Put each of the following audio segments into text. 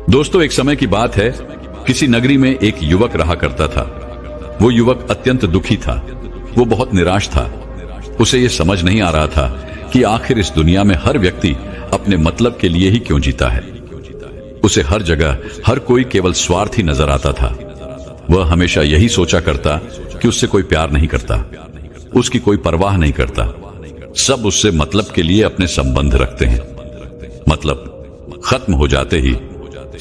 दोस्तों, एक समय की बात है, किसी नगरी में एक युवक रहा करता था। वो युवक अत्यंत दुखी था। वो बहुत निराश था। उसे ये समझ नहीं आ रहा था कि आखिर इस दुनिया में हर व्यक्ति अपने मतलब के लिए ही क्यों जीता है। उसे हर जगह हर कोई केवल स्वार्थी नजर आता था। वह हमेशा यही सोचा करता कि उससे कोई प्यार नहीं करता, उसकी कोई परवाह नहीं करता। सब उससे मतलब के लिए अपने संबंध रखते हैं। मतलब खत्म हो जाते ही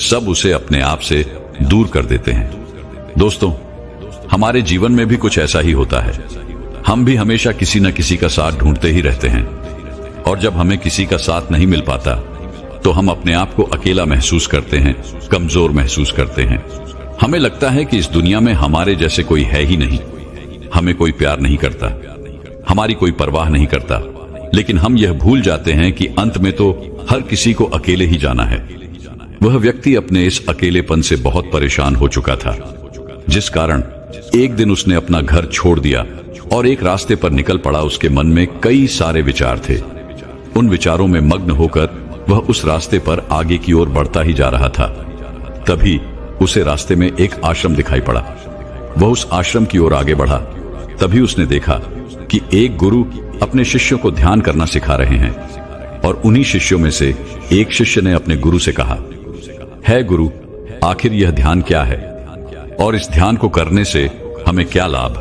सब उसे अपने आप से दूर कर देते हैं। दोस्तों, हमारे जीवन में भी कुछ ऐसा ही होता है। हम भी हमेशा किसी न किसी का साथ ढूंढते ही रहते हैं, और जब हमें किसी का साथ नहीं मिल पाता तो हम अपने आप को अकेला महसूस करते हैं, कमजोर महसूस करते हैं। हमें लगता है कि इस दुनिया में हमारे जैसे कोई है ही नहीं। हमें कोई प्यार नहीं करता, हमारी कोई परवाह नहीं करता। लेकिन हम यह भूल जाते हैं कि अंत में तो हर किसी को अकेले ही जाना है। वह व्यक्ति अपने इस अकेलेपन से बहुत परेशान हो चुका था, जिस कारण एक दिन उसने अपना घर छोड़ दिया और एक रास्ते पर निकल पड़ा। उसके मन में कई सारे विचार थे। उन विचारों में मग्न होकर वह उस रास्ते पर आगे की ओर बढ़ता ही जा रहा था। तभी उसे रास्ते में एक आश्रम दिखाई पड़ा। वह उस आश्रम की ओर आगे बढ़ा। तभी उसने देखा कि एक गुरु अपने शिष्यों को ध्यान करना सिखा रहे हैं, और उन्हीं शिष्यों में से एक शिष्य ने अपने गुरु से कहा, है गुरु, आखिर यह ध्यान क्या है और इस ध्यान को करने से हमें क्या लाभ?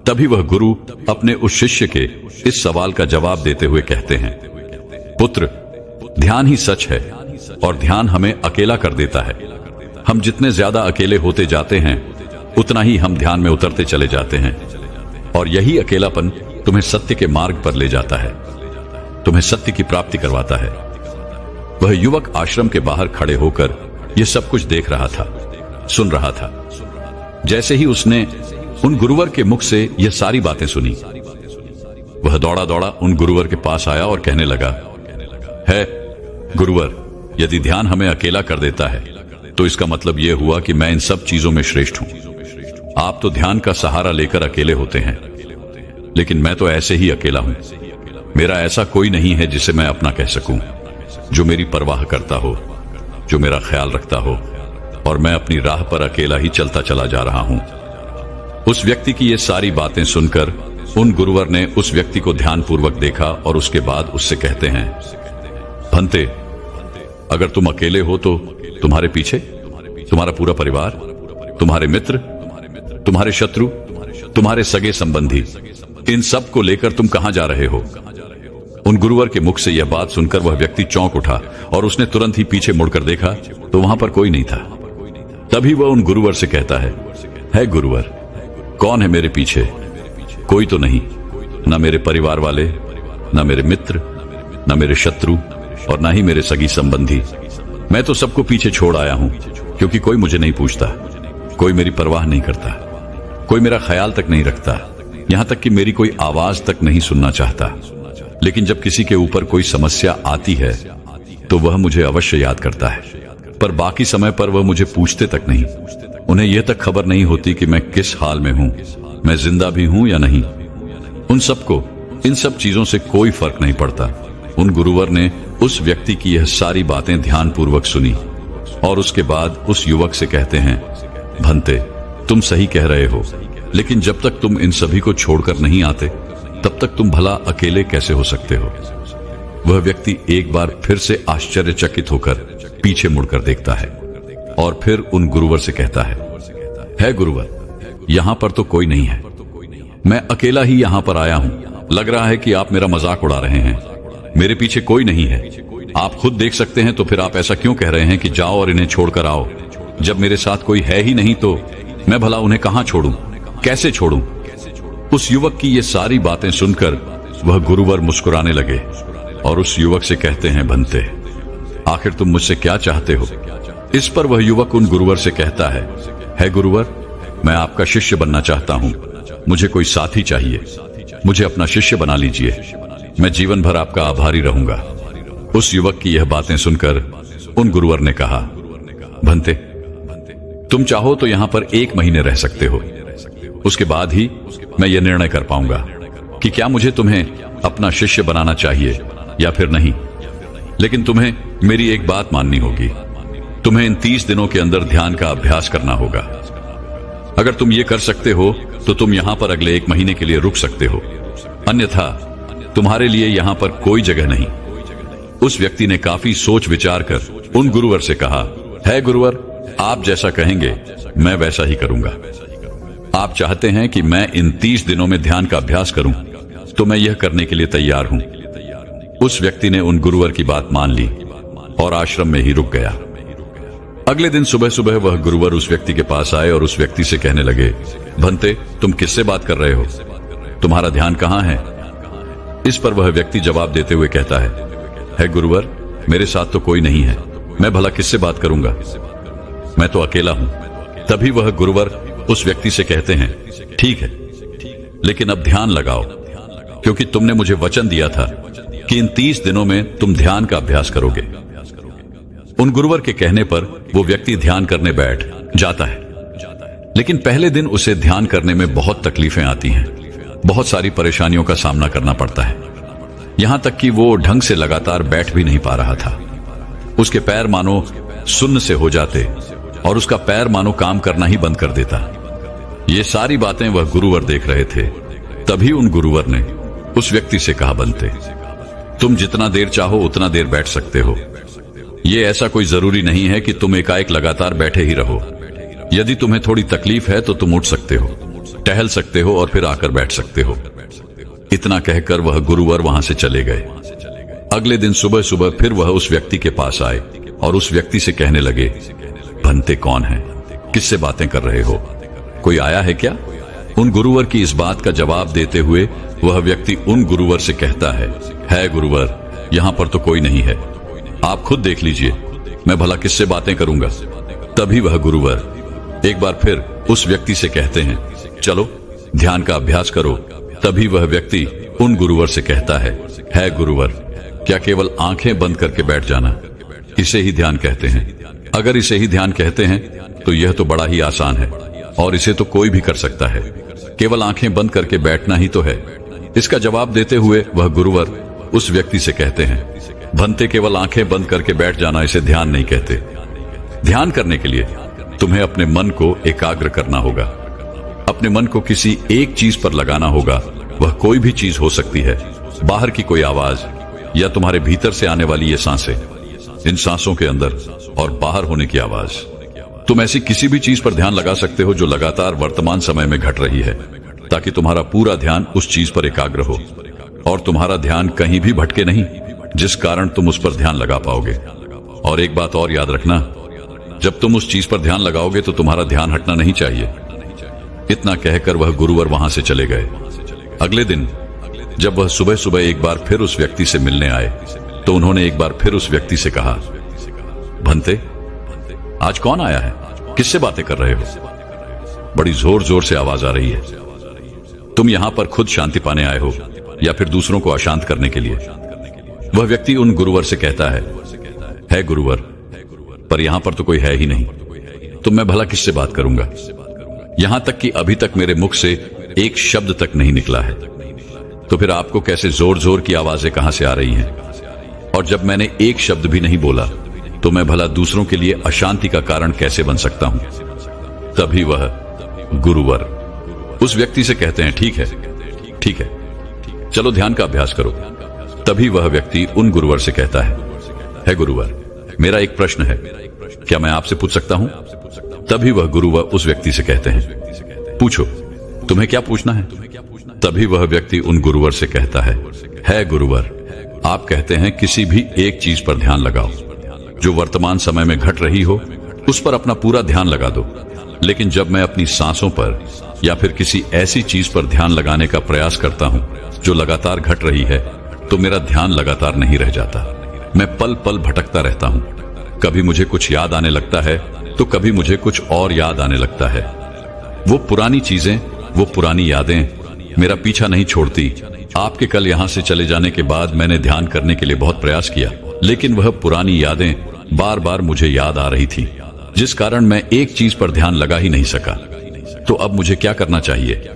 तभी वह गुरु अपने उस शिष्य के इस सवाल का जवाब देते हुए कहते हैं, पुत्र, ध्यान ही सच है और ध्यान हमें अकेला कर देता है। हम जितने ज्यादा अकेले होते जाते हैं उतना ही हम ध्यान में उतरते चले जाते हैं, और यही अकेलापन तुम्हें सत्य के मार्ग पर ले जाता है, तुम्हें सत्य की प्राप्ति करवाता है। वह युवक आश्रम के बाहर खड़े होकर यह सब कुछ देख रहा था, सुन रहा था। जैसे ही उसने उन गुरुवर के मुख से यह सारी बातें सुनी, वह दौड़ा दौड़ा उन गुरुवर के पास आया और कहने लगा, है गुरुवर, यदि ध्यान हमें अकेला कर देता है तो इसका मतलब यह हुआ कि मैं इन सब चीजों में श्रेष्ठ हूं। आप तो ध्यान का सहारा लेकर अकेले होते हैं, लेकिन मैं तो ऐसे ही अकेला हूं। मेरा ऐसा कोई नहीं है जिसे मैं अपना कह सकूं, जो मेरी परवाह करता हो, जो मेरा ख्याल रखता हो, और मैं अपनी राह पर अकेला ही चलता चला जा रहा हूं। उस व्यक्ति की ये सारी बातें सुनकर उन गुरुवर ने उस व्यक्ति को ध्यानपूर्वक देखा और उसके बाद उससे कहते हैं, भंते, अगर तुम अकेले हो तो तुम्हारे पीछे तुम्हारा पूरा परिवार, तुम्हारे मित्र, तुम्हारे शत्रु, तुम्हारे सगे संबंधी, इन सब को लेकर तुम कहां जा रहे हो? उन गुरुवर के मुख से यह बात सुनकर वह व्यक्ति चौंक उठा और उसने तुरंत ही पीछे मुड़कर देखा तो वहां पर कोई नहीं था। तभी वह उन गुरुवर से कहता है गुरुवर, कौन है मेरे पीछे? कोई तो नहीं, न मेरे परिवार वाले, न मेरे मित्र, न मेरे शत्रु, और न ही मेरे सगी संबंधी। मैं तो सबको पीछे छोड़ आया हूं, क्योंकि कोई मुझे नहीं पूछता, कोई मेरी परवाह नहीं करता, कोई मेरा ख्याल तक नहीं रखता, यहां तक कि मेरी कोई आवाज तक नहीं सुनना चाहता। लेकिन जब किसी के ऊपर कोई समस्या आती है तो वह मुझे अवश्य याद करता है, पर बाकी समय पर वह मुझे पूछते तक नहीं। उन्हें यह तक खबर नहीं होती कि मैं किस हाल में हूं, मैं जिंदा भी हूं या नहीं। उन सबको इन सब चीजों से कोई फर्क नहीं पड़ता। उन गुरुवर ने उस व्यक्ति की यह सारी बातें ध्यानपूर्वक सुनी और उसके बाद उस युवक से कहते हैं, भंते, तुम सही कह रहे हो, लेकिन जब तक तुम इन सभी को छोड़कर नहीं आते तब तक तुम भला अकेले कैसे हो सकते हो? वह व्यक्ति एक बार फिर से आश्चर्यचकित होकर पीछे मुड़कर देखता है और फिर उन गुरुवर से कहता है गुरुवर, यहां पर तो कोई नहीं है, मैं अकेला ही यहां पर आया हूं। लग रहा है कि आप मेरा मजाक उड़ा रहे हैं। मेरे पीछे कोई नहीं है, आप खुद देख सकते हैं, तो फिर आप ऐसा क्यों कह रहे हैं कि जाओ और इन्हें छोड़कर आओ? जब मेरे साथ कोई है ही नहीं तो मैं भला उन्हें कहां छोड़ूं, कैसे छोड़ूं? उस युवक की ये सारी बातें सुनकर वह गुरुवर मुस्कुराने लगे और उस युवक से कहते हैं, भंते, आखिर तुम मुझसे क्या चाहते हो? इस पर वह युवक उन गुरुवर से कहता है गुरुवर, मैं आपका शिष्य बनना चाहता हूं, मुझे कोई साथी चाहिए, मुझे अपना शिष्य बना लीजिए, मैं जीवन भर आपका आभारी रहूंगा। उस युवक की यह बातें सुनकर उन गुरुवर ने कहा, भंते, तुम चाहो तो यहां पर 1 महीने रह सकते हो, उसके बाद ही मैं यह निर्णय कर पाऊंगा कि क्या मुझे तुम्हें अपना शिष्य बनाना चाहिए या फिर नहीं। लेकिन तुम्हें मेरी एक बात माननी होगी, तुम्हें इन 30 दिनों के अंदर ध्यान का अभ्यास करना होगा। अगर तुम ये कर सकते हो तो तुम यहां पर अगले 1 महीने के लिए रुक सकते हो, अन्यथा तुम्हारे लिए यहां पर कोई जगह नहीं। उस व्यक्ति ने काफी सोच विचार कर उन गुरुवर से कहा, है गुरुवर, आप जैसा कहेंगे मैं वैसा ही करूंगा। आप चाहते हैं कि मैं इन 30 दिनों में ध्यान का अभ्यास करूं, तो मैं यह करने के लिए तैयार हूं। उस व्यक्ति ने उन गुरुवर की बात मान ली और आश्रम में ही रुक गया। अगले दिन सुबह सुबह वह गुरुवर उस व्यक्ति के पास आए और उस व्यक्ति से कहने लगे, भंते, तुम किससे बात कर रहे हो? तुम्हारा ध्यान कहां है? इस पर वह व्यक्ति जवाब देते हुए कहता है गुरुवर, मेरे साथ तो कोई नहीं है, मैं भला किससे बात करूंगा, मैं तो अकेला हूं। तभी वह गुरुवर उस व्यक्ति से कहते हैं, ठीक है, लेकिन अब ध्यान लगाओ, क्योंकि तुमने मुझे वचन दिया था कि इन 30 दिनों में तुम ध्यान का अभ्यास करोगे। उन गुरुवर के कहने पर वो व्यक्ति ध्यान करने बैठ जाता है, लेकिन पहले दिन उसे ध्यान करने में बहुत तकलीफें आती हैं, बहुत सारी परेशानियों का सामना करना पड़ता है, यहां तक कि वो ढंग से लगातार बैठ भी नहीं पा रहा था। उसके पैर मानो सुन्न से हो जाते और उसका पैर मानो काम करना ही बंद कर देता। ये सारी बातें वह गुरुवर देख रहे थे। तभी उन गुरुवर ने उस व्यक्ति से कहा, बनते, तुम जितना देर चाहो उतना देर बैठ सकते हो। ये ऐसा कोई जरूरी नहीं है कि तुम एकाएक लगातार बैठे ही रहो। यदि तुम्हें थोड़ी तकलीफ है तो तुम उठ सकते हो, टहल सकते हो और फिर आकर बैठ सकते हो। इतना कहकर वह गुरुवर वहां से चले गए। अगले दिन सुबह सुबह फिर वह उस व्यक्ति के पास आए और उस व्यक्ति से कहने लगे, भंते कौन है, किससे बातें कर रहे हो, कोई आया है क्या? उन गुरुवर की इस बात का जवाब देते हुए वह व्यक्ति उन गुरुवर से कहता है गुरुवर, यहां पर तो कोई नहीं है, आप खुद देख लीजिए, मैं भला किससे बातें करूंगा। तभी वह गुरुवर एक बार फिर उस व्यक्ति से कहते हैं, चलो ध्यान का अभ्यास करो। तभी वह व्यक्ति उन गुरुवर से कहता है गुरुवर, क्या केवल आंखें बंद करके बैठ जाना, इसे ही ध्यान कहते हैं? अगर इसे ही ध्यान कहते हैं तो यह तो बड़ा ही आसान है और इसे तो कोई भी कर सकता है, केवल आंखें बंद करके बैठना ही तो है। इसका जवाब देते हुए वह गुरुवर उस व्यक्ति से कहते हैं, भंते, केवल आंखें बंद करके बैठ जाना इसे ध्यान नहीं कहते। ध्यान करने के लिए तुम्हें अपने मन को एकाग्र करना होगा, अपने मन को किसी एक चीज पर लगाना होगा। वह कोई भी चीज हो सकती है, बाहर की कोई आवाज या तुम्हारे भीतर से आने वाली ये सांसें, इन सांसों के अंदर और बाहर होने की आवाज। तुम ऐसी किसी भी चीज पर ध्यान लगा सकते हो जो लगातार वर्तमान समय में घट रही है, ताकि तुम्हारा पूरा ध्यान उस चीज पर एकाग्र हो और तुम्हारा ध्यान कहीं भी भटके नहीं, जिस कारण तुम उस पर ध्यान लगा पाओगे। और एक बात और याद रखना, जब तुम उस चीज पर ध्यान लगाओगे तो तुम्हारा ध्यान हटना नहीं चाहिए। इतना कहकर वह गुरुवर वहां से चले गए। अगले दिन जब वह सुबह सुबह एक बार फिर उस व्यक्ति से मिलने आए तो उन्होंने एक बार फिर उस व्यक्ति से कहा, भंते, आज कौन आया है, किससे बातें कर रहे हो? बड़ी जोर जोर से आवाज आ रही है। तुम यहां पर खुद शांति पाने आए हो या फिर दूसरों को अशांत करने के लिए? वह व्यक्ति उन गुरुवर से कहता है गुरुवर, पर यहां पर तो कोई है ही नहीं, तो मैं भला किससे बात करूंगा? यहां तक कि अभी तक मेरे मुख से एक शब्द तक नहीं निकला है, तो फिर आपको कैसे जोर जोर की आवाजें कहां से आ रही हैं? और जब मैंने एक शब्द भी नहीं बोला तो मैं भला दूसरों के लिए अशांति का कारण कैसे बन सकता हूं? तभी वह गुरुवर उस व्यक्ति से कहते हैं, ठीक है, चलो ध्यान का अभ्यास करो। तभी वह व्यक्ति उन गुरुवर से कहता है गुरुवर, मेरा एक प्रश्न है, क्या मैं आपसे पूछ सकता हूं? तभी वह गुरुवर उस व्यक्ति से कहते हैं, पूछो, तुम्हें क्या पूछना है? तभी वह व्यक्ति उन गुरुवर से कहता है गुरुवर, आप कहते हैं किसी भी एक चीज पर ध्यान लगाओ जो वर्तमान समय में घट रही हो, उस पर अपना पूरा ध्यान लगा दो। लेकिन जब मैं अपनी सांसों पर या फिर किसी ऐसी चीज पर ध्यान लगाने का प्रयास करता हूं जो लगातार घट रही है, तो मेरा ध्यान लगातार नहीं रह जाता। मैं पल पल भटकता रहता हूं। कभी मुझे कुछ याद आने लगता है तो कभी मुझे कुछ और याद आने लगता है। वो पुरानी चीजें, वो पुरानी यादें मेरा पीछा नहीं छोड़ती। आपके कल यहां से चले जाने के बाद मैंने ध्यान करने के लिए बहुत प्रयास किया, लेकिन वह पुरानी यादें बार बार मुझे याद आ रही थी, जिस कारण मैं एक चीज पर ध्यान लगा ही नहीं सका। तो अब मुझे क्या करना चाहिए?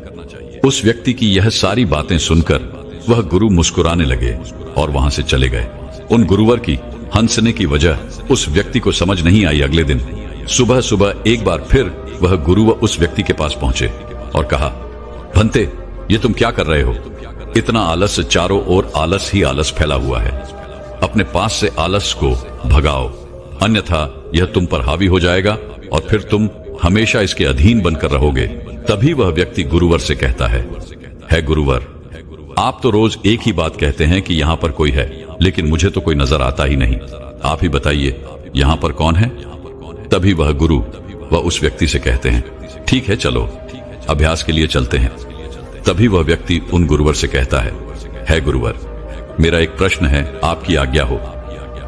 उस व्यक्ति की यह सारी बातें सुनकर वह गुरु मुस्कुराने लगे और वहां से चले गए। उन गुरुवर की हंसने की वजह उस व्यक्ति को समझ नहीं आई। अगले दिन सुबह सुबह एक बार फिर वह गुरुवर उस व्यक्ति के पास पहुंचे और कहा, भंते, ये तुम क्या कर रहे हो? इतना आलस, चारों ओर आलस ही आलस फैला हुआ है। अपने पास से आलस को भगाओ, अन्यथा यह तुम पर हावी हो जाएगा और फिर तुम हमेशा इसके अधीन बनकर रहोगे। तभी वह व्यक्ति गुरुवर से कहता है गुरुवर, आप तो रोज एक ही बात कहते हैं कि यहाँ पर कोई है, लेकिन मुझे तो कोई नजर आता ही नहीं। आप ही बताइए, यहाँ पर कौन है? तभी वह गुरु वह उस व्यक्ति से कहते हैं, ठीक है, चलो अभ्यास के लिए चलते हैं। तभी वह व्यक्ति उन गुरुवर से कहता है गुरुवर, मेरा एक प्रश्न है, आपकी आज्ञा हो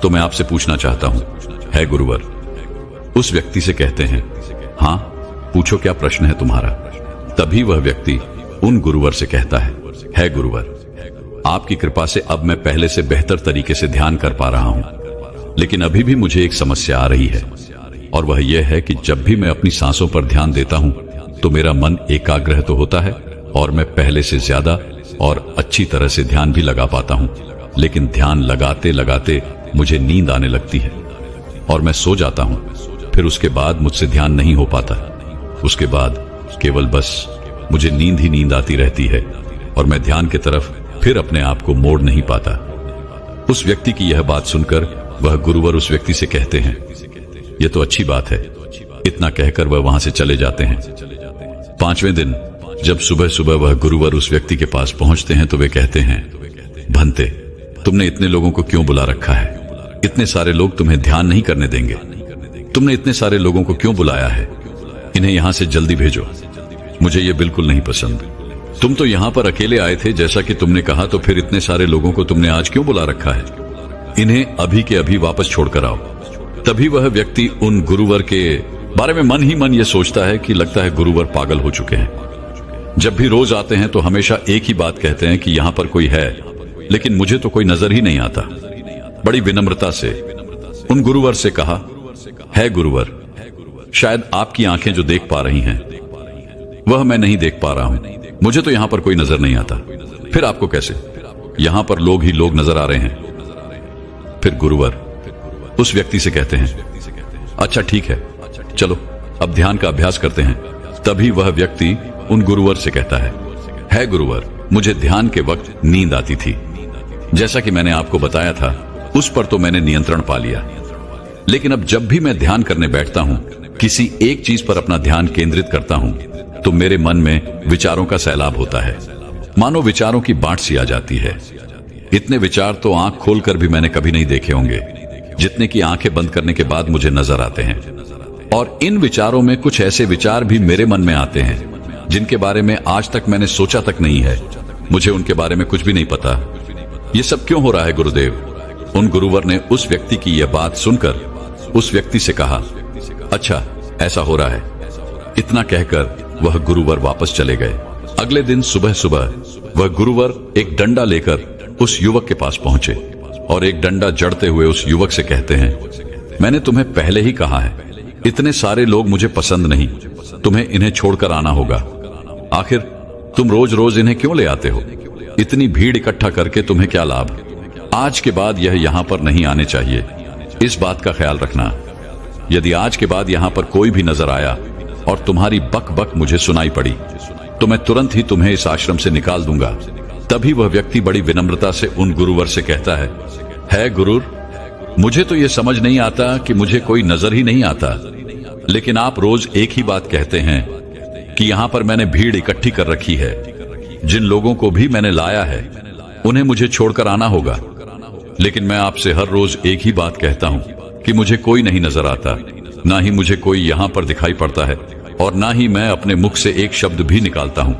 तो मैं आपसे पूछना चाहता हूं। है गुरुवर उस व्यक्ति से कहते हैं, हाँ पूछो, क्या प्रश्न है तुम्हारा? तभी वह व्यक्ति उन गुरुवर से कहता है गुरुवर, आपकी कृपा से अब मैं पहले से बेहतर तरीके से ध्यान कर पा रहा हूं, लेकिन अभी भी मुझे एक समस्या आ रही है, और वह यह है कि जब भी मैं अपनी सांसों पर ध्यान देता हूं तो मेरा मन एकाग्र तो होता है और मैं पहले से ज्यादा और अच्छी तरह से ध्यान भी लगा पाता हूं, लेकिन ध्यान लगाते लगाते मुझे नींद आने लगती है और मैं सो जाता हूं। फिर उसके बाद मुझसे ध्यान नहीं हो पाता। उसके बाद केवल बस मुझे नींद ही नींद आती रहती है और मैं ध्यान की तरफ फिर अपने आप को मोड़ नहीं पाता। उस व्यक्ति की यह बात सुनकर वह गुरुवर उस व्यक्ति से कहते हैं, यह तो अच्छी बात है। इतना कहकर वह वहां से चले जाते हैं। 5वें दिन जब सुबह सुबह वह गुरुवर उस व्यक्ति के पास पहुंचते हैं तो वे कहते हैं, भंते, तुमने इतने लोगों को क्यों बुला रखा है? इतने सारे लोग तुम्हें ध्यान नहीं करने देंगे। तुमने इतने सारे लोगों को क्यों बुलाया है? इन्हें यहां से जल्दी भेजो। मुझे ये बिल्कुल नहीं पसंद। तुम तो यहां पर अकेले आए थे जैसा कि तुमने कहा, तो फिर इतने सारे लोगों को तुमने आज क्यों बुला रखा है? इन्हें अभी के अभी वापस छोड़कर आओ। तभी वह व्यक्ति उन गुरुवर के बारे में मन ही मन ये सोचता है कि लगता है गुरुवर पागल हो चुके हैं। जब भी रोज आते हैं तो हमेशा एक ही बात कहते हैं कि यहां पर कोई है, लेकिन मुझे तो कोई नजर ही नहीं आता। बड़ी विनम्रता से उन गुरुवर से कहा, है गुरुवर, शायद आपकी आंखें जो देख पा रही हैं वह मैं नहीं देख पा रहा हूं। मुझे तो यहां पर कोई नजर नहीं आता। फिर आपको कैसे? यहां पर लोग ही लोग नजर आ रहे हैं। फिर गुरुवर उस व्यक्ति से कहते हैं, अच्छा ठीक है, चलो अब ध्यान का अभ्यास करते हैं। तभी वह व्यक्ति उन गुरुवर से कहता है गुरुवर, मुझे ध्यान के वक्त नींद आती थी। जैसा कि मैंने आपको बताया था, उस पर तो मैंने नियंत्रण पा लिया, लेकिन अब जब भी मैं ध्यान करने बैठता हूं, किसी एक चीज पर अपना ध्यान केंद्रित करता हूं, तो मेरे मन में विचारों का सैलाब होता है। मानो विचारों की बाढ़ सी आ जाती है। इतने विचार तो आंख खोलकर भी मैंने कभी नहीं देखे होंगे, जितने की आंखें बंद करने के बाद मुझे नजर आते हैं। और इन विचारों में कुछ ऐसे विचार भी मेरे मन में आते हैं जिनके बारे में आज तक मैंने सोचा तक नहीं है। मुझे उनके बारे में कुछ भी नहीं पता। ये सब क्यों हो रहा है गुरुदेव? उन गुरुवर ने उस व्यक्ति की यह बात सुनकर उस व्यक्ति से कहा, अच्छा ऐसा हो रहा है। इतना कहकर वह गुरुवर वापस चले गए। अगले दिन सुबह सुबह वह गुरुवर एक डंडा लेकर उस युवक के पास पहुंचे और एक डंडा जड़ते हुए उस युवक से कहते हैं, मैंने तुम्हें पहले ही कहा है, इतने सारे लोग मुझे पसंद नहीं, तुम्हें इन्हें छोड़कर आना होगा। आखिर तुम रोज रोज इन्हें क्यों ले आते हो? इतनी भीड़ इकट्ठा करके तुम्हें क्या लाभ? आज के बाद यह यहां पर नहीं आने चाहिए। इस बात का ख्याल रखना। यदि आज के बाद यहां पर कोई भी नजर आया और तुम्हारी बक बक मुझे सुनाई पड़ी, तो मैं तुरंत ही तुम्हें इस आश्रम से निकाल दूंगा। तभी वह व्यक्ति बड़ी विनम्रता से उन गुरुवर से कहता है गुरुर, मुझे तो यह समझ नहीं आता कि मुझे कोई नजर ही नहीं आता, लेकिन आप रोज एक ही बात कहते हैं कि यहां पर मैंने भीड़ इकट्ठी कर रखी है। जिन लोगों को भी मैंने लाया है उन्हें मुझे छोड़कर आना होगा, लेकिन मैं आपसे हर रोज एक ही बात कहता हूं कि मुझे कोई नहीं नजर आता, ना ही मुझे कोई यहां पर दिखाई पड़ता है और ना ही मैं अपने मुख से एक शब्द भी निकालता हूं,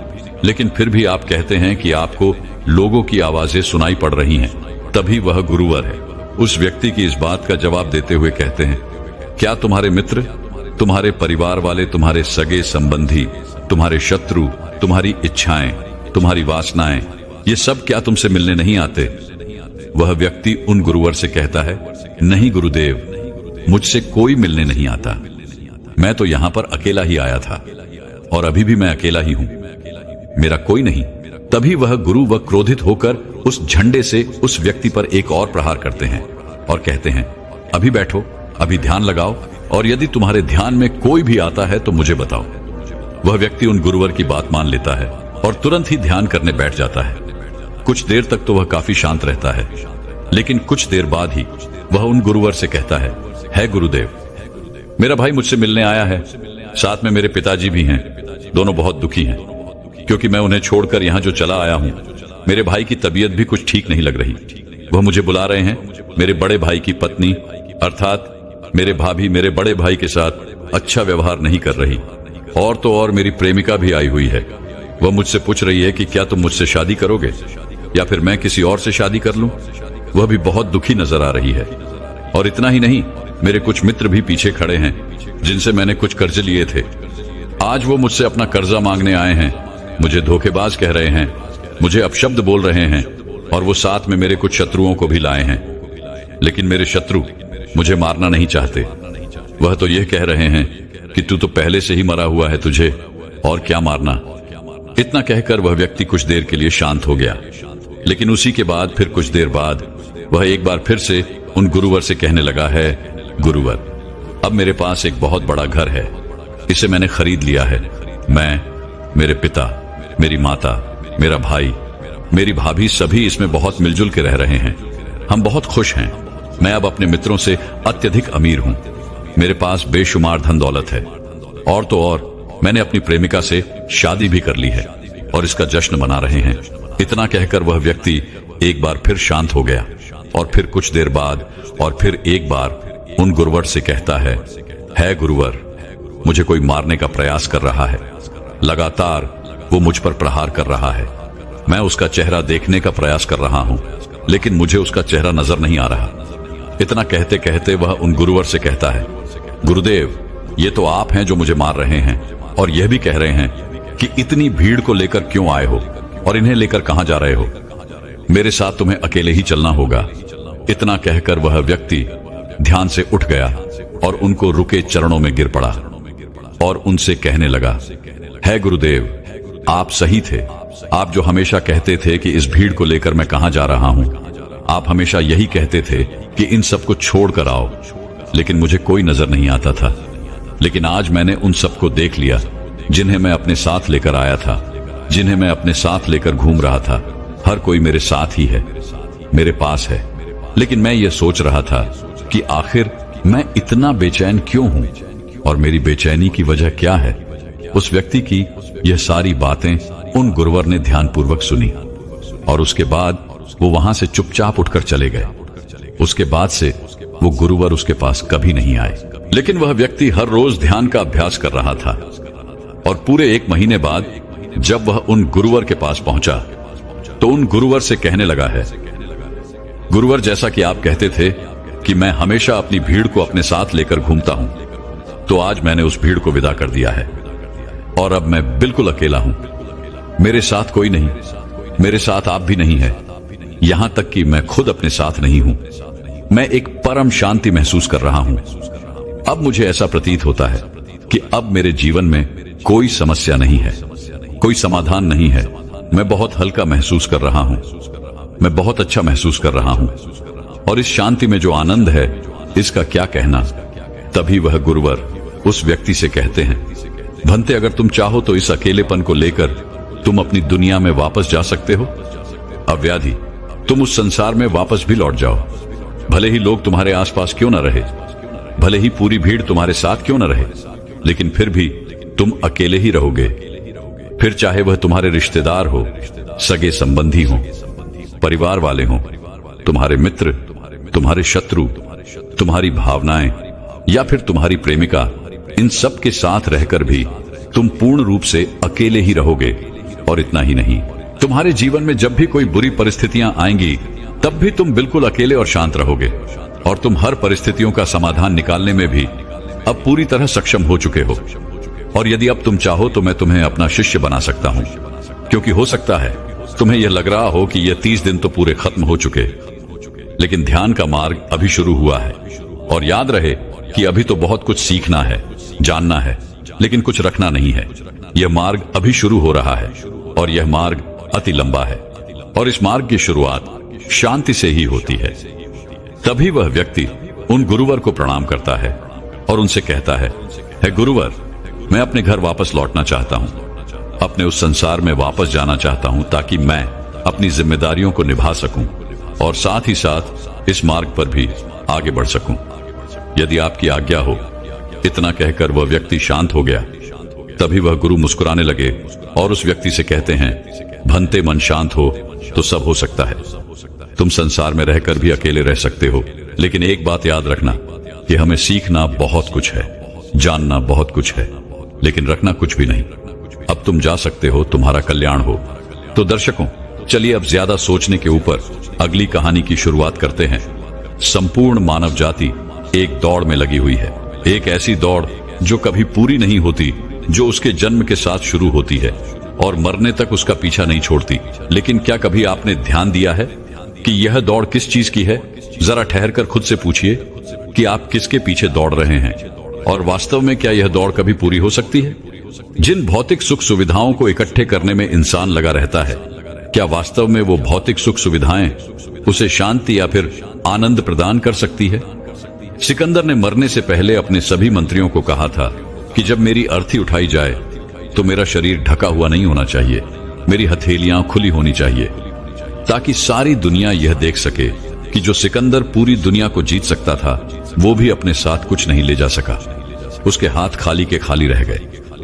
लेकिन फिर भी आप कहते हैं कि आपको लोगों की आवाजें सुनाई पड़ रही हैं। तभी वह गुरुवर है उस व्यक्ति की इस बात का जवाब देते हुए कहते हैं, क्या तुम्हारे मित्र, तुम्हारे परिवार वाले, तुम्हारे सगे संबंधी, तुम्हारे शत्रु, तुम्हारी इच्छाएं, तुम्हारी वासनाएं, ये सब क्या तुमसे मिलने नहीं आते? वह व्यक्ति उन गुरुवर से कहता है, नहीं गुरुदेव, मुझसे कोई मिलने नहीं आता। मैं तो यहां पर अकेला ही आया था और अभी भी मैं अकेला ही हूं, मेरा कोई नहीं। तभी वह गुरु क्रोधित होकर उस झंडे से उस व्यक्ति पर एक और प्रहार करते हैं और कहते हैं, अभी बैठो, अभी ध्यान लगाओ, और यदि तुम्हारे ध्यान में कोई भी आता है तो मुझे बताओ। वह व्यक्ति उन गुरुवर की बात मान लेता है और तुरंत ही ध्यान करने बैठ जाता है। कुछ देर तक तो वह काफी शांत रहता है, लेकिन कुछ देर बाद ही वह उन गुरुवर से कहता है गुरुदेव, मेरा भाई मुझसे मिलने आया है, साथ में मेरे पिताजी भी हैं। दोनों बहुत दुखी हैं, क्योंकि मैं उन्हें छोड़कर यहाँ जो चला आया हूँ, मेरे भाई की तबीयत भी कुछ ठीक नहीं लग रही। वह मुझे बुला रहे हैं। मेरे बड़े भाई की पत्नी अर्थात मेरे भाभी मेरे बड़े भाई के साथ अच्छा व्यवहार नहीं कर रही, और तो और मेरी प्रेमिका भी आई हुई है। वह मुझसे पूछ रही है कि क्या तुम मुझसे शादी करोगे या फिर मैं किसी और से शादी कर लूं। वह भी बहुत दुखी नजर आ रही है। और इतना ही नहीं, मेरे कुछ मित्र भी पीछे खड़े हैं जिनसे मैंने कुछ कर्ज लिए थे। आज वो मुझसे अपना कर्जा मांगने आए हैं, मुझे धोखेबाज कह रहे हैं, मुझे अपशब्द बोल रहे हैं, और वो साथ में मेरे कुछ शत्रुओं को भी लाए हैं। लेकिन मेरे शत्रु मुझे मारना नहीं चाहते। वह तो यह कह रहे हैं कि तू तो पहले से ही मरा हुआ है, तुझे और क्या मारना। इतना कहकर वह व्यक्ति कुछ देर के लिए शांत हो गया, लेकिन उसी के बाद फिर कुछ देर बाद वह एक बार फिर से उन गुरुवर से कहने लगा है, गुरुवर, अब मेरे पास एक बहुत बड़ा घर है, इसे मैंने खरीद लिया है। मैं, मेरे पिता, मेरी माता, मेरा भाई, मेरी भाभी सभी इसमें बहुत मिलजुल के रह रहे हैं। हम बहुत खुश हैं। मैं अब अपने मित्रों से अत्यधिक अमीर हूं। मेरे पास बेशुमार धन दौलत है, और तो और मैंने अपनी प्रेमिका से शादी भी कर ली है और इसका जश्न मना रहे हैं। इतना कहकर वह व्यक्ति एक बार फिर शांत हो गया, और फिर कुछ देर बाद और फिर एक बार उन गुरुवर से कहता है गुरुवर, मुझे कोई मारने का प्रयास कर रहा है। लगातार वो मुझ पर प्रहार कर रहा है। मैं उसका चेहरा देखने का प्रयास कर रहा हूं, लेकिन मुझे उसका चेहरा नजर नहीं आ रहा। इतना कहते कहते वह उन गुरुवर से कहता है, गुरुदेव, ये तो आप हैं जो मुझे मार रहे हैं, और यह भी कह रहे हैं कि इतनी भीड़ को लेकर क्यों आए हो और इन्हें लेकर कहां जा रहे हो। मेरे साथ तुम्हें अकेले ही चलना होगा। इतना कहकर वह व्यक्ति ध्यान से उठ गया और उनको रुके चरणों में गिर पड़ा और उनसे कहने लगा, है गुरुदेव, आप सही थे। आप जो हमेशा कहते थे कि इस भीड़ को लेकर मैं कहां जा रहा हूं, आप हमेशा यही कहते थे कि इन सबको छोड़कर आओ, लेकिन मुझे कोई नजर नहीं आता था। लेकिन आज मैंने उन सबको देख लिया जिन्हें मैं अपने साथ लेकर आया था, जिन्हें मैं अपने साथ लेकर घूम रहा था। हर कोई मेरे साथ ही है, मेरे पास है। लेकिन मैं ये सोच रहा था कि आखिर मैं इतना बेचैन क्यों हूं और मेरी बेचैनी की वजह क्या है। उस व्यक्ति की यह सारी बातें उन गुरुवर ने ध्यानपूर्वक सुनी, और उसके बाद वो वहां से चुपचाप उठकर चले गए। उसके बाद से वो गुरुवर उसके पास कभी नहीं आए। लेकिन वह व्यक्ति हर रोज ध्यान का अभ्यास कर रहा था, और पूरे 1 महीने बाद जब वह उन गुरुवर के पास पहुंचा तो उन गुरुवर से कहने लगा है, गुरुवर, जैसा कि आप कहते थे कि मैं हमेशा अपनी भीड़ को अपने साथ लेकर घूमता हूं, तो आज मैंने उस भीड़ को विदा कर दिया है और अब मैं बिल्कुल अकेला हूं। मेरे साथ कोई नहीं, मेरे साथ आप भी नहीं है, यहां तक कि मैं खुद अपने साथ नहीं हूं। मैं एक परम शांति महसूस कर रहा हूं। अब मुझे ऐसा प्रतीत होता है कि अब मेरे जीवन में कोई समस्या नहीं है, कोई समाधान नहीं है। मैं बहुत हल्का महसूस कर रहा हूं, मैं बहुत अच्छा महसूस कर रहा हूं, और इस शांति में जो आनंद है इसका क्या कहना। तभी वह गुरुवर उस व्यक्ति से कहते हैं, भंते, अगर तुम चाहो तो इस अकेलेपन को लेकर तुम अपनी दुनिया में वापस जा सकते हो। अव्याधि, तुम उस संसार में वापस भी लौट जाओ। भले ही लोग तुम्हारे आसपास क्यों न रहे, भले ही पूरी भीड़ तुम्हारे साथ क्यों न रहे, लेकिन फिर भी तुम अकेले ही रहोगे। फिर चाहे वह तुम्हारे रिश्तेदार हो, सगे संबंधी हो, परिवार वाले हो, तुम्हारे मित्र, तुम्हारे शत्रु, तुम्हारी भावनाएं या फिर तुम्हारी प्रेमिका, इन सब के साथ रहकर भी तुम पूर्ण रूप से अकेले ही रहोगे। और इतना ही नहीं, तुम्हारे जीवन में जब भी कोई बुरी परिस्थितियां आएंगी तब भी तुम बिल्कुल अकेले और शांत रहोगे, और तुम हर परिस्थितियों का समाधान निकालने में भी अब पूरी तरह सक्षम हो चुके हो। और यदि अब तुम चाहो तो मैं तुम्हें अपना शिष्य बना सकता हूं, क्योंकि हो सकता है तुम्हें यह लग रहा हो कि यह 30 दिन तो पूरे खत्म हो चुके, लेकिन ध्यान का मार्ग अभी शुरू हुआ है। और याद रहे कि अभी तो बहुत कुछ सीखना है, जानना है, लेकिन कुछ रखना नहीं है। यह मार्ग अभी शुरू हो रहा है, और यह मार्ग अति लंबा है, और इस मार्ग की शुरुआत शांति से ही होती है। तभी वह व्यक्ति उन गुरुवर को प्रणाम करता है और उनसे कहता है गुरुवर, मैं अपने घर वापस लौटना चाहता हूं, अपने उस संसार में वापस जाना चाहता हूं ताकि मैं अपनी जिम्मेदारियों को निभा सकूं और साथ ही साथ इस मार्ग पर भी आगे बढ़ सकूं। यदि आपकी आज्ञा हो। इतना कहकर वह व्यक्ति शांत हो गया। तभी वह गुरु मुस्कुराने लगे और उस व्यक्ति से कहते हैं, भंते मन शांत हो तो सब हो सकता है। तुम संसार में रहकर भी अकेले रह सकते हो, लेकिन एक बात याद रखना कि हमें सीखना बहुत कुछ है, जानना बहुत कुछ है, लेकिन रखना कुछ भी नहीं। अब तुम जा सकते हो, तुम्हारा कल्याण हो। तो दर्शकों, चलिए अब ज्यादा सोचने के ऊपर अगली कहानी की शुरुआत करते हैं। संपूर्ण मानव जाति एक दौड़ में लगी हुई है, एक ऐसी दौड़ जो कभी पूरी नहीं होती, जो उसके जन्म के साथ शुरू होती है और मरने तक उसका पीछा नहीं छोड़ती। लेकिन क्या कभी आपने ध्यान दिया है कि यह दौड़ किस चीज की है? जरा ठहर कर खुद से पूछिए कि आप किसके पीछे दौड़ रहे हैं और वास्तव में क्या यह दौड़ कभी पूरी हो सकती है? जिन भौतिक सुख सुविधाओं को इकट्ठे करने में इंसान लगा रहता है, क्या वास्तव में वो भौतिक सुख सुविधाएं उसे शांति या फिर आनंद प्रदान कर सकती है? सिकंदर ने मरने से पहले अपने सभी मंत्रियों को कहा था कि जब मेरी अर्थी उठाई जाए तो मेरा शरीर ढका हुआ नहीं होना चाहिए, मेरी हथेलियां खुली होनी चाहिए, ताकि सारी दुनिया यह देख सके कि जो सिकंदर पूरी दुनिया को जीत सकता था, वो भी अपने साथ कुछ नहीं ले जा सका। उसके हाथ खाली के खाली रह गए।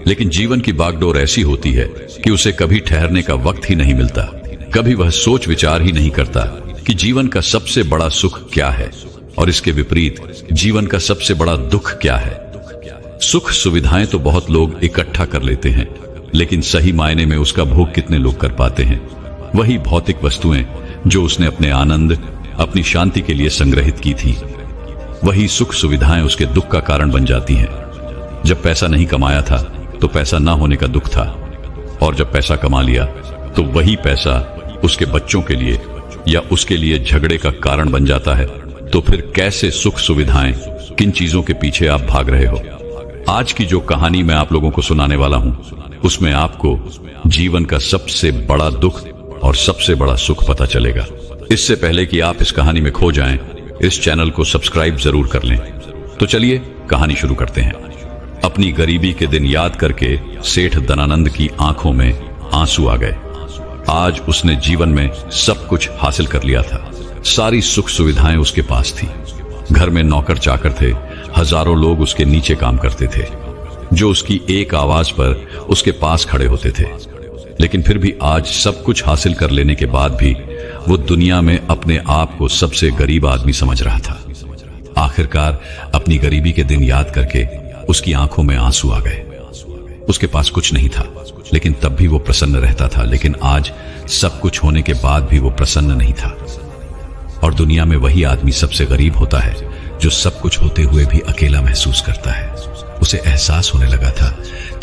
लेकिन जीवन की बागडोर ऐसी होती है कि उसे कभी ठहरने का वक्त ही नहीं मिलता। कभी वह सोच विचार ही नहीं करता कि जीवन का सबसे बड़ा सुख क्या है और इसके विपरीत जीवन का सबसे बड़ा दुख क्या है। सुख सुविधाएं तो बहुत लोग इकट्ठा कर लेते हैं, लेकिन सही मायने में उसका भोग कितने लोग कर पाते हैं? वही भौतिक वस्तुएं जो उसने अपने आनंद, अपनी शांति के लिए संग्रहित की थी, वही सुख सुविधाएं उसके दुख का कारण बन जाती हैं। जब पैसा नहीं कमाया था तो पैसा ना होने का दुख था, और जब पैसा कमा लिया तो वही पैसा उसके बच्चों के लिए या उसके लिए झगड़े का कारण बन जाता है। तो फिर कैसे सुख सुविधाएं, किन चीजों के पीछे आप भाग रहे हो? आज की जो कहानी मैं आप लोगों को सुनाने वाला हूं, उसमें आपको जीवन का सबसे बड़ा दुख और सबसे बड़ा सुख पता चलेगा। इससे पहले कि आप इस कहानी में खो जाएं, इस चैनल को सब्सक्राइब जरूर कर लें। तो चलिए कहानी शुरू करते हैं। अपनी गरीबी के दिन याद करके सेठ धनानंद की आंखों में आंसू आ गए। आज उसने जीवन में सब कुछ हासिल कर लिया था। सारी सुख सुविधाएं उसके पास थी। घर में नौकर चाकर थे, हजारों लोग उसके नीचे काम करते थे, जो उसकी एक आवाज पर उसके पास खड़े होते थे। लेकिन फिर भी आज सब कुछ हासिल कर लेने के बाद भी वो दुनिया में अपने आप को सबसे गरीब आदमी समझ रहा था। आखिरकार अपनी गरीबी के दिन याद करके उसकी आंखों में आंसू आ गए। उसके पास कुछ नहीं था, लेकिन तब भी वो प्रसन्न रहता था। लेकिन आज सब कुछ होने के बाद भी वो प्रसन्न नहीं था। और दुनिया में वही आदमी सबसे गरीब होता है जो सब कुछ होते हुए भी अकेला महसूस करता है। उसे एहसास होने लगा था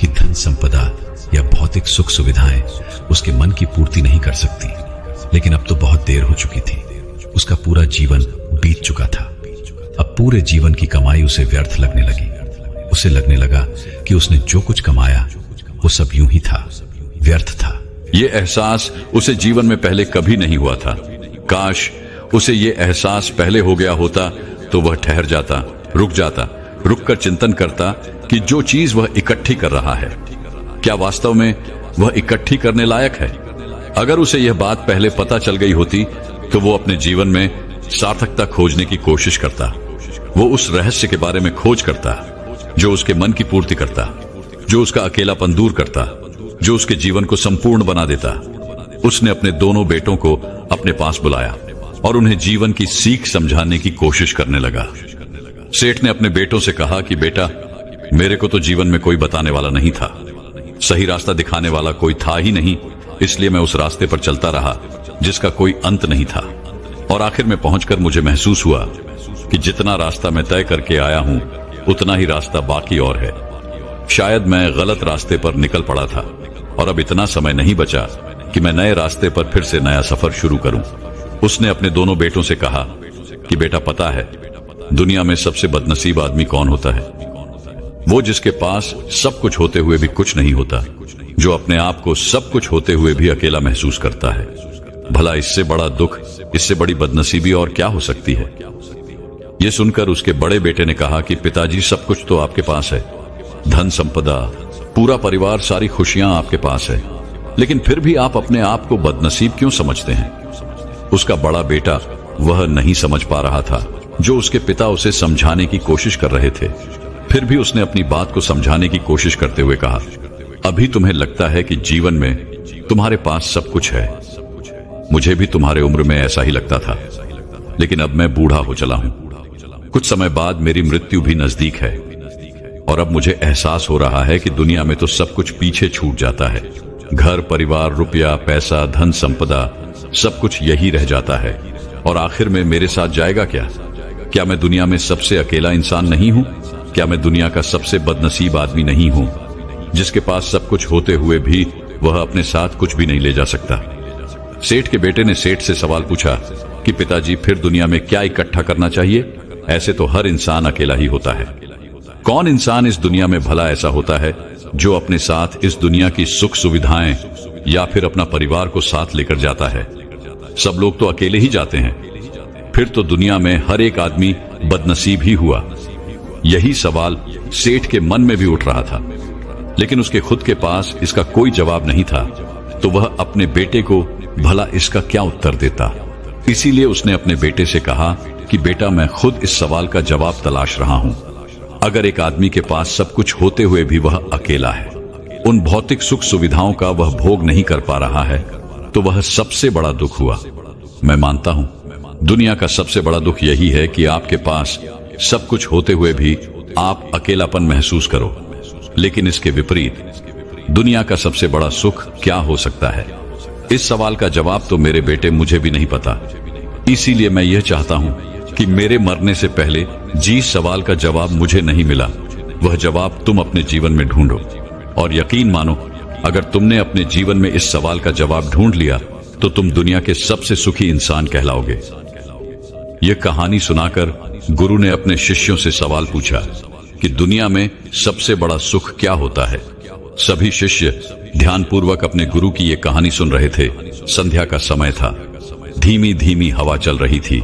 कि धन संपदा या भौतिक सुख सुविधाएं उसके मन की पूर्ति नहीं कर सकती। लेकिन अब तो बहुत देर हो चुकी थी। उसका पूरा जीवन बीत चुका था। अब पूरे जीवन की कमाई उसे व्यर्थ लगने लगी। उसे लगने लगा कि उसने जो कुछ कमाया वो सब यूं ही था, व्यर्थ था। ये एहसास उसे जीवन में पहले कभी नहीं हुआ था। काश उसे ये एहसास पहले हो गया होता तो वह ठहर जाता, रुक जाता, रुककर चिंतन करता कि जो चीज वह इकट्ठी कर रहा है, क्या वास्तव में वह इकट्ठी करने लायक है? अगर उसे यह बात पहले पता चल गई होती तो वो अपने जीवन में सार्थकता खोजने की कोशिश करता। वो उस रहस्य के बारे में खोज करता जो उसके मन की पूर्ति करता, जो उसका अकेलापन दूर करता, जो उसके जीवन को संपूर्ण बना देता। उसने अपने दोनों बेटों को अपने पास बुलाया और उन्हें जीवन की सीख समझाने की कोशिश करने लगा। सेठ ने अपने बेटों से कहा कि बेटा, मेरे को तो जीवन में कोई बताने वाला नहीं था, सही रास्ता दिखाने वाला कोई था ही नहीं, इसलिए मैं उस रास्ते पर चलता रहा जिसका कोई अंत नहीं था। और आखिर में पहुंचकर मुझे महसूस हुआ कि जितना रास्ता मैं तय करके आया हूं उतना ही रास्ता बाकी और है। शायद मैं गलत रास्ते पर निकल पड़ा था और अब इतना समय नहीं बचा कि मैं नए रास्ते पर फिर से नया सफर शुरू करूं। उसने अपने दोनों बेटों से कहा कि बेटा, पता है दुनिया में सबसे बदनसीब आदमी कौन होता है? वो जिसके पास सब कुछ होते हुए भी कुछ नहीं होता, जो अपने आप को सब कुछ होते हुए भी अकेला महसूस करता है। भला इससे बड़ा दुख, इससे बड़ी बदनसीबी और क्या हो सकती है? यह सुनकर उसके बड़े बेटे ने कहा कि पिताजी, सब कुछ तो आपके पास है, धन संपदा, पूरा परिवार, सारी खुशियां आपके पास है, लेकिन फिर भी आप अपने आप को बदनसीब क्यों समझते हैं? उसका बड़ा बेटा वह नहीं समझ पा रहा था जो उसके पिता उसे समझाने की कोशिश कर रहे थे। फिर भी उसने अपनी बात को समझाने की कोशिश करते हुए कहा, अभी तुम्हें लगता है कि जीवन में तुम्हारे पास सब कुछ है। मुझे भी तुम्हारे उम्र में ऐसा ही लगता था, लेकिन अब मैं बूढ़ा हो चला हूं। कुछ समय बाद मेरी मृत्यु भी नजदीक है और अब मुझे एहसास हो रहा है कि दुनिया में तो सब कुछ पीछे छूट जाता है। घर, परिवार, रुपया, पैसा, धन संपदा, सब कुछ यही रह जाता है और आखिर में मेरे साथ जाएगा क्या? क्या मैं दुनिया में सबसे अकेला इंसान नहीं हूं? क्या मैं दुनिया का सबसे बदनसीब आदमी नहीं हूं, जिसके पास सब कुछ होते हुए भी वह अपने साथ कुछ भी नहीं ले जा सकता? सेठ के बेटे ने सेठ से सवाल पूछा कि पिताजी, फिर दुनिया में क्या इकट्ठा करना चाहिए? ऐसे तो हर इंसान अकेला ही होता है। कौन इंसान इस दुनिया में भला ऐसा होता है जो अपने साथ इस दुनिया की सुख सुविधाएं या फिर अपना परिवार को साथ लेकर जाता है? सब लोग तो अकेले ही जाते हैं। फिर तो दुनिया में हर एक आदमी बदनसीब ही हुआ। यही सवाल सेठ के मन में भी उठ रहा था, लेकिन उसके खुद के पास इसका कोई जवाब नहीं था, तो वह अपने बेटे को भला इसका क्या उत्तर देता। इसीलिए उसने अपने बेटे से कहा कि बेटा, मैं खुद इस सवाल का जवाब तलाश रहा हूं। अगर एक आदमी के पास सब कुछ होते हुए भी वह अकेला है, उन भौतिक सुख सुविधाओं का वह भोग नहीं कर पा रहा है, तो वह सबसे बड़ा दुख हुआ। मैं मानता हूं दुनिया का सबसे बड़ा दुख यही है कि आपके पास सब कुछ होते हुए भी आप अकेलापन महसूस करो। लेकिन इसके विपरीत दुनिया का सबसे बड़ा सुख क्या हो सकता है? इस सवाल का जवाब तो मेरे बेटे मुझे भी नहीं पता। इसीलिए मैं यह चाहता हूं कि मेरे मरने से पहले जिस सवाल का जवाब मुझे नहीं मिला, वह जवाब तुम अपने जीवन में ढूंढो। और यकीन मानो, अगर तुमने अपने जीवन में इस सवाल का जवाब ढूंढ लिया तो तुम दुनिया के सबसे सुखी इंसान कहलाओगे। यह कहानी सुनाकर गुरु ने अपने शिष्यों से सवाल पूछा कि दुनिया में सबसे बड़ा सुख क्या होता है? सभी शिष्य ध्यानपूर्वक अपने गुरु की यह कहानी सुन रहे थे। संध्या का समय था। धीमी धीमी हवा चल रही थी,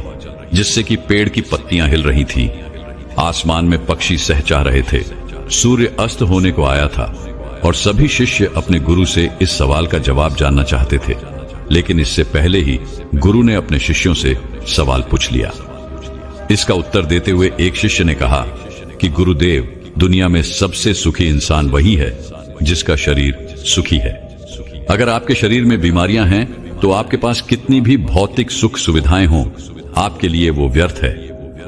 जिससे कि पेड़ की पत्तियां हिल रही थी। आसमान में पक्षी सहचा रहे थे। सूर्य अस्त होने को आया था और सभी शिष्य अपने गुरु से इस सवाल का जवाब जानना चाहते थे। लेकिन इससे पहले ही गुरु ने अपने शिष्यों से सवाल पूछ लिया। इसका उत्तर देते हुए एक शिष्य ने कहा कि गुरुदेव, दुनिया में सबसे सुखी इंसान वही है जिसका शरीर सुखी है। अगर आपके शरीर में बीमारियां हैं तो आपके पास कितनी भी भौतिक सुख सुविधाएं हों, आपके लिए वो व्यर्थ है।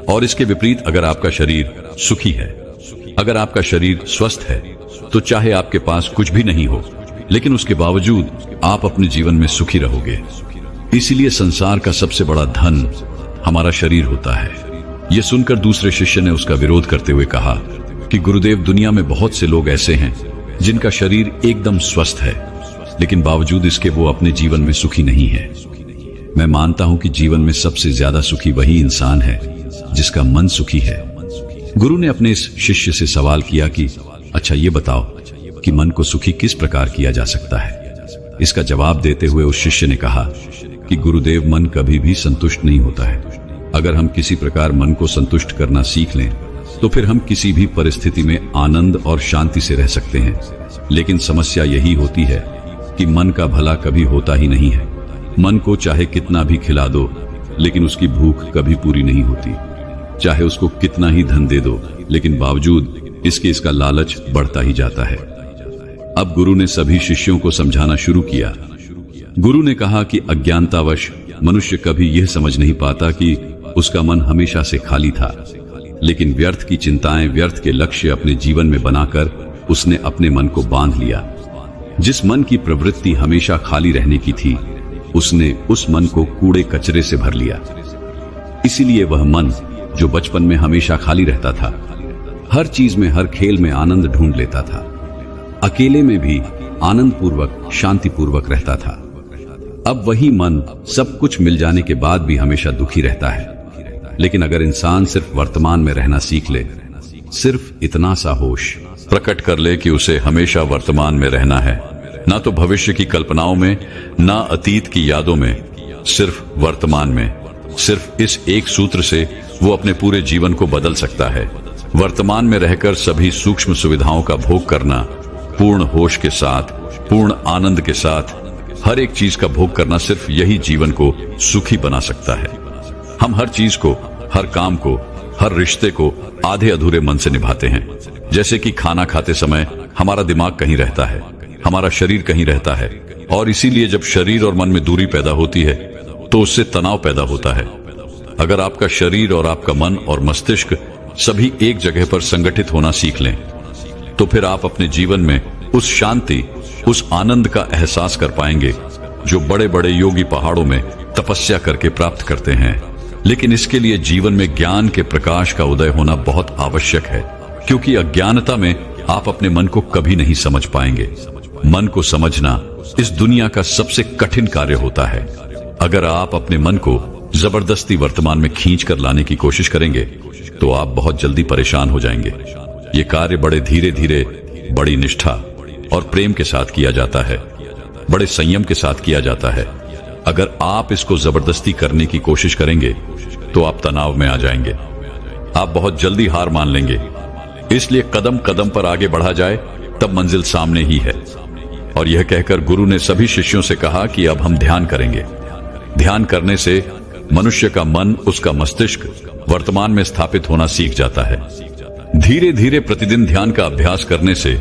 और इसके विपरीत अगर आपका शरीर सुखी है, अगर आपका शरीर स्वस्थ है, तो चाहे आपके पास कुछ भी नहीं हो, लेकिन उसके बावजूद आप अपने जीवन में सुखी रहोगे। इसलिए संसार का सबसे बड़ा धन हमारा शरीर होता है। यह सुनकर दूसरे शिष्य ने उसका विरोध करते हुए कहा कि गुरुदेव, दुनिया में बहुत से लोग ऐसे हैं जिनका शरीर एकदम स्वस्थ है, लेकिन बावजूद इसके वो अपने जीवन में सुखी नहीं है। मैं मानता हूं कि जीवन में सबसे ज्यादा सुखी वही इंसान है जिसका मन सुखी है। गुरु ने अपने इस शिष्य से सवाल किया कि अच्छा, ये बताओ कि मन को सुखी किस प्रकार किया जा सकता है? इसका जवाब देते हुए उस शिष्य ने कहा कि गुरुदेव, मन कभी भी संतुष्ट नहीं होता है। अगर हम किसी प्रकार मन को संतुष्ट करना सीख लें तो फिर हम किसी भी परिस्थिति में आनंद और शांति से रह सकते हैं। लेकिन समस्या यही होती है कि मन का भला कभी होता ही नहीं है। मन को चाहे कितना भी खिला दो, लेकिन उसकी भूख कभी पूरी नहीं होती। चाहे उसको कितना ही धन दे दो, लेकिन बावजूद इसके इसका लालच बढ़ता ही जाता है। अब गुरु ने सभी शिष्यों को समझाना शुरू किया। गुरु ने कहा कि अज्ञानतावश मनुष्य कभी यह समझ नहीं पाता कि उसका मन हमेशा से खाली था, लेकिन व्यर्थ की चिंताएं, व्यर्थ के लक्ष्य अपने जीवन में बनाकर उसने अपने मन को बांध लिया। जिस मन की प्रवृत्ति हमेशा खाली रहने की थी, उसने उस मन को कूड़े कचरे से भर लिया। इसीलिए वह मन जो बचपन में हमेशा खाली रहता था, हर चीज में, हर खेल में आनंद ढूंढ लेता था, अकेले में भी आनंद पूर्वक, शांति पूर्वक रहता था, अब वही मन सब कुछ मिल जाने के बाद भी हमेशा दुखी रहता है। लेकिन अगर इंसान सिर्फ वर्तमान में रहना सीख ले, सिर्फ इतना सा होश प्रकट कर ले कि उसे हमेशा वर्तमान में रहना है, ना तो भविष्य की कल्पनाओं में, ना अतीत की यादों में, सिर्फ वर्तमान में, सिर्फ इस एक सूत्र से वो अपने पूरे जीवन को बदल सकता है। वर्तमान में रहकर सभी सूक्ष्म सुविधाओं का भोग करना, पूर्ण होश के साथ, पूर्ण आनंद के साथ हर एक चीज का भोग करना, सिर्फ यही जीवन को सुखी बना सकता है। हम हर चीज को, हर काम को, हर रिश्ते को आधे अधूरे मन से निभाते हैं। जैसे कि खाना खाते समय हमारा दिमाग कहीं रहता है, हमारा शरीर कहीं रहता है, और इसीलिए जब शरीर और मन में दूरी पैदा होती है तो उससे तनाव पैदा होता है। अगर आपका शरीर और आपका मन और मस्तिष्क सभी एक जगह पर संगठित होना सीख लें, तो फिर आप अपने जीवन में उस शांति, उस आनंद का एहसास कर पाएंगे जो बड़े बड़े योगी पहाड़ों में तपस्या करके प्राप्त करते हैं। लेकिन इसके लिए जीवन में ज्ञान के प्रकाश का उदय होना बहुत आवश्यक है, क्योंकि अज्ञानता में आप अपने मन को कभी नहीं समझ पाएंगे। मन को समझना इस दुनिया का सबसे कठिन कार्य होता है। अगर आप अपने मन को जबरदस्ती वर्तमान में खींच कर लाने की कोशिश करेंगे तो आप बहुत जल्दी परेशान हो जाएंगे। ये कार्य बड़े धीरे धीरे, बड़ी निष्ठा और प्रेम के साथ किया जाता है, बड़े संयम के साथ किया जाता है। अगर आप इसको जबरदस्ती करने की कोशिश करेंगे तो आप तनाव में आ जाएंगे, आप बहुत जल्दी हार मान लेंगे। इसलिए कदम कदम पर आगे बढ़ा जाए तब मंजिल सामने ही है। और यह कहकर गुरु ने सभी शिष्यों से कहा कि अब हम ध्यान करेंगे। ध्यान करने से मनुष्य का मन, उसका मस्तिष्क वर्तमान में स्थापित होना सीख जाता है। धीरे धीरे प्रतिदिन ध्यान का अभ्यास करने से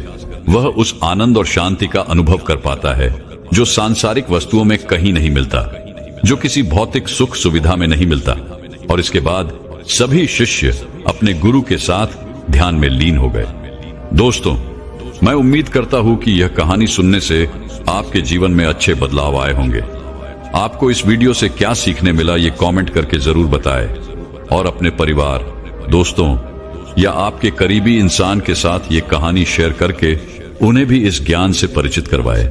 वह उस आनंद और शांति का अनुभव कर पाता है जो सांसारिक वस्तुओं में कहीं नहीं मिलता, जो किसी भौतिक सुख सुविधा में नहीं मिलता। और इसके बाद सभी शिष्य अपने गुरु के साथ ध्यान में लीन हो गए। दोस्तों, मैं उम्मीद करता हूं कि यह कहानी सुनने से आपके जीवन में अच्छे बदलाव आए होंगे। आपको इस वीडियो से क्या सीखने मिला, ये कमेंट करके जरूर बताएं, और अपने परिवार, दोस्तों या आपके करीबी इंसान के साथ ये कहानी शेयर करके उन्हें भी इस ज्ञान से परिचित करवाएं।